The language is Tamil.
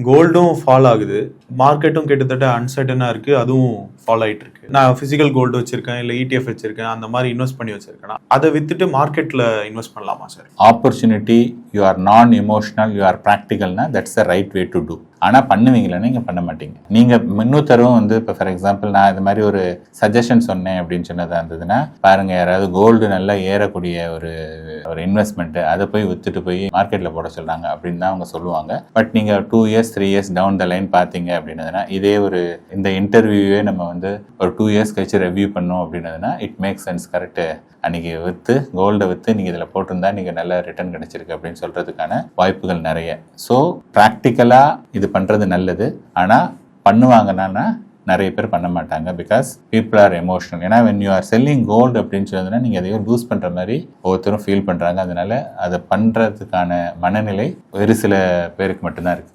கோல்டும் ஃபால் ஆகுது, மார்க்கெட்டும் கிட்டத்தட்ட அன்சர்டனாக இருக்குது, அதுவும் ஃபால் ஆகிட்டு இருக்கு. நான் ஃபிசிக்கல் கோல்டு வச்சிருக்கேன், இல்லை இடிஎஃப் வச்சிருக்கேன், அந்த மாதிரி இன்வெஸ்ட் பண்ணி வச்சிருக்கேன். அதை வித்துட்டு மார்க்கெட்டில் இன்வெஸ்ட் பண்ணலாமா sir? Opportunity, you are non emotional, you are ப்ராக்டிக்கல்னா that's the right way to do. ஆனால் பண்ணுவீங்களா? நீங்கள் பண்ண மாட்டீங்க. நீங்கள் இன்னொருத்தரும் வந்து இப்போ ஃபார் எக்ஸாம்பிள் நான் இது மாதிரி ஒரு சஜஷன் சொன்னேன் அப்படின்னு சொன்னதாக இருந்ததுன்னா, பாருங்க யாராவது கோல்டு நல்லா ஏறக்கூடிய ஒரு இன்வெஸ்ட்மெண்ட்டு அதை போய் வித்துட்டு போய் மார்க்கெட்டில் போட சொல்கிறாங்க அப்படின்னு தான் அவங்க சொல்லுவாங்க. பட் நீங்கள் 2 years 3 years down the line பார்த்தீங்க அப்படின்னதுன்னா, இதே ஒரு இந்த இன்டர்வியூவே நம்ம வந்து ஒரு 2 years கழிச்சு ரிவ்யூ பண்ணோம் அப்படின்னதுன்னா இட் மேக் சென்ஸ். கரெக்டு, அன்றைக்கி கோல்டை விற்று நீங்கள் இதில் போட்டிருந்தா நீங்கள் நல்ல ரிட்டர்ன் கிடைச்சிருக்கு அப்படின்னு சொல்கிறதுக்கான வாய்ப்புகள் நிறைய. ஸோ ப்ராக்டிக்கலாக இது பண்ணுறது நல்லது. ஆனால் பண்ணுவாங்கன்னா நிறைய பேர் பண்ண மாட்டாங்க. Because people are emotional. ஏன்னா when you are selling gold அப்படின்னு சொன்னதுன்னா நீங்கள் அதையும் லூஸ் பண்ணுற மாதிரி ஒவ்வொருத்தரும் ஃபீல் பண்ணுறாங்க. அதனால அதை பண்ணுறதுக்கான மனநிலை ஒரு சில பேருக்கு மட்டும்தான் இருக்குது.